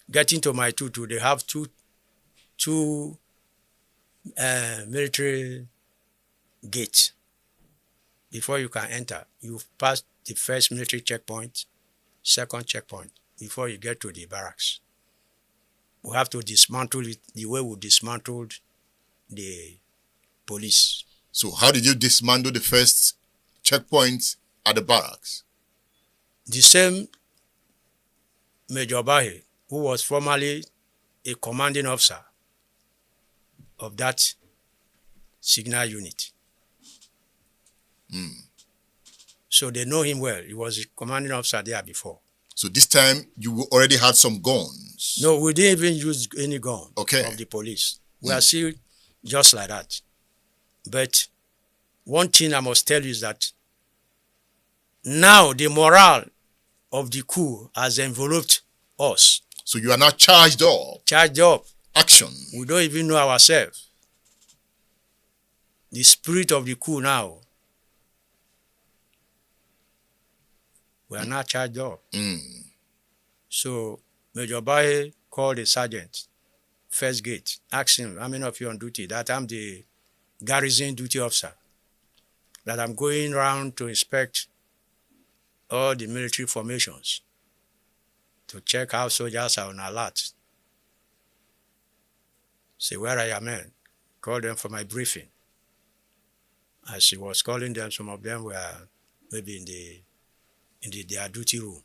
getting to my two, they have two military gates. Before you can enter, you pass the first military checkpoint, second checkpoint, before you get to the barracks. We have to dismantle it the way we dismantled the police. So how did you dismantle the first checkpoint at the barracks? The same Major Bahe, who was formerly a commanding officer of that signal unit. So they know him well. He was a commanding officer there before. So this time you already had some guns? No, we didn't even use any gun of the police. We are still just like that. But one thing I must tell you is that now the morale of the coup has enveloped us. So you are now charged up? Charged up. Action. We don't even know ourselves. The spirit of the coup now. We are not charged up. So Major Bahe called the sergeant, first gate, asked him, how many of you on duty? That I'm the garrison duty officer. That I'm going around to inspect all the military formations to check how soldiers are on alert. Say, where are your men? Call them for my briefing. As he was calling them, some of them were maybe in their duty room.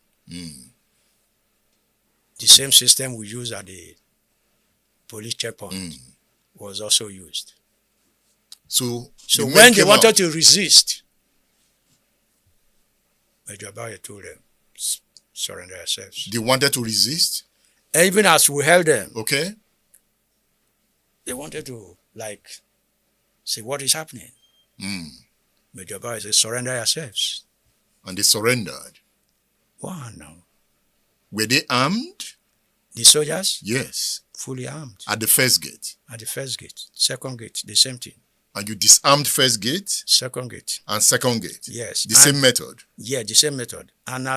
The same system we use at the police checkpoint was also used. So when they wanted to resist, Major Bahe told them, surrender yourselves. They wanted to resist? Even as we held them, okay, they wanted to say, what is happening? Major Bahe said, surrender yourselves. And they surrendered. Wow, no. Were they armed? The soldiers? Yes. Fully armed. At the first gate? At the first gate. Second gate, the same thing. And you disarmed first gate? Second gate. And second gate? Yes. The same method? Yeah, the same method. And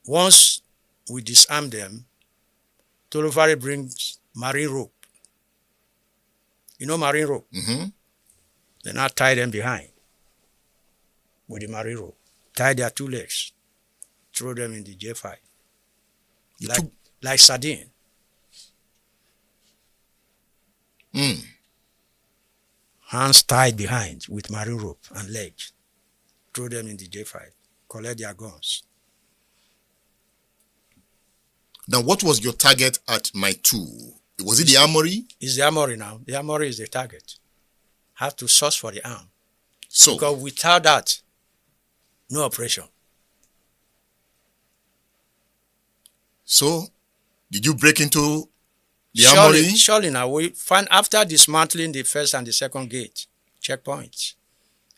once we disarm them, Tolofari brings marine rope. You know marine rope? They now tie them behind with the marine rope. Tie their two legs. Throw them in the J5. Like sardine. Hands tied behind with marine rope and legs. Throw them in the J5. Collect their guns. Now, what was your target at my 2? Was it the armory? It's the armory now. The armory is the target. Have to source for the arm. So, because without that, no operation. So, did you break into the armory? Surely now. We find after dismantling the first and the second gate, checkpoints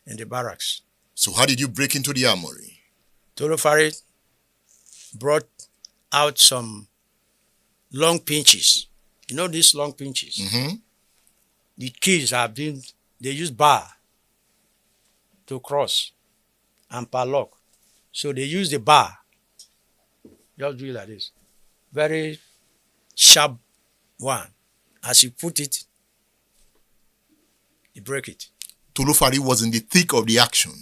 in the barracks. So how did you break into the armory? Tolofari brought out some long pinches. You know these long pinches? The keys they use bar to cross and padlock. So they use the bar. Just do it like this. Very sharp one. As you put it, you break it. Tolofari was in the thick of the action.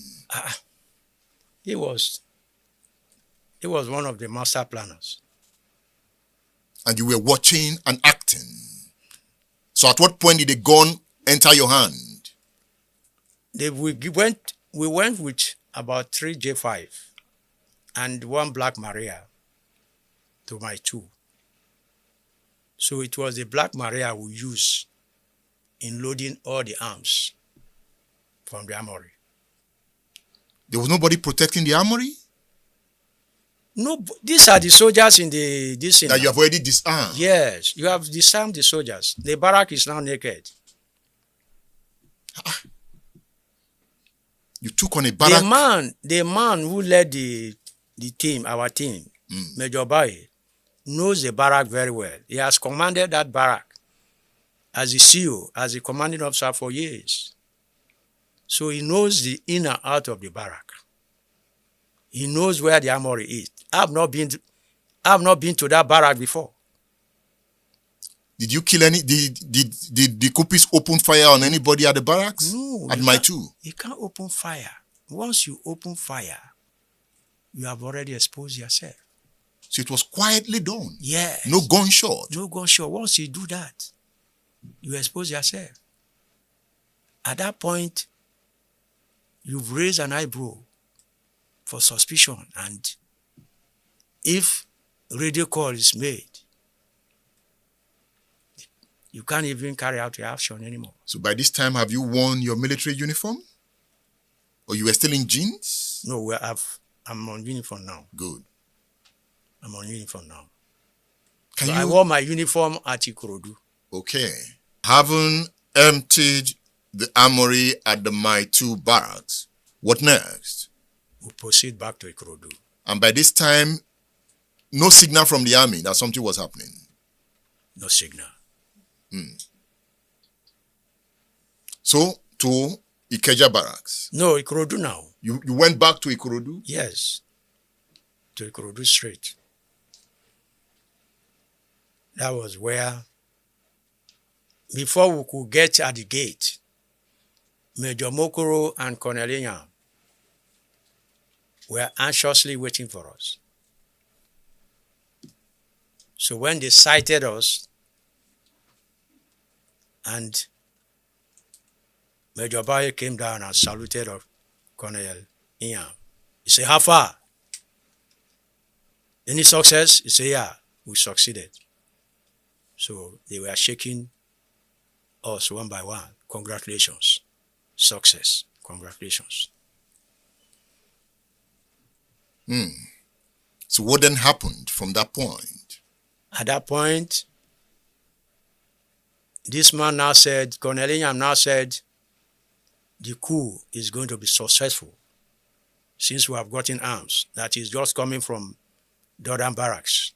He was one of the master planners. And you were watching and acting. So at what point did the gun enter your hand? We went with about 3 J5 and 1 Black Maria to my 2. So it was the Black Maria we used in loading all the arms from the armory. There was nobody protecting the armory? No, these are the soldiers in this. That you have already disarmed? Yes, you have disarmed the soldiers. The barrack is now naked. You took on a barrack? The man who led the team, our team, Major Bahe, knows the barrack very well. He has commanded that barrack as the CEO, as a commanding officer for years. So he knows the in and out of the barrack. He knows where the armory is. I've not been to that barrack before. Did you kill any? Did the Coupists open fire on anybody at the barracks? No. At my two? You can't open fire. Once you open fire, you have already exposed yourself. So it was quietly done. Yes. No gunshot. No gunshot. Once you do that, you expose yourself. At that point, you've raised an eyebrow for suspicion, and if radio call is made, you can't even carry out your action anymore. So by this time, have you worn your military uniform? Or you were still in jeans? No, I'm on uniform now. Good. I'm on uniform now. I wore my uniform at Ikorodu. Okay. Having emptied the armory at the My 2 barracks, what next? We proceed back to Ikorodu. And by this time, no signal from the army that something was happening? No signal. So, to Ikeja barracks? No, Ikorodu now. You went back to Ikorodu? Yes. To Ikorodu straight. That was where, before we could get at the gate, Major Mokoro and Colonel Inyam were anxiously waiting for us. So when they sighted us, and Major Baye came down and saluted Colonel Inyam, he said, "How far? Any success?" He said, "Yeah, we succeeded." So they were shaking us one by one. "Congratulations. Success. Congratulations." So what then happened from that point? At that point, this man now said, Colonel Inyam now said, the coup is going to be successful since we have gotten arms. That is just coming from the other barracks.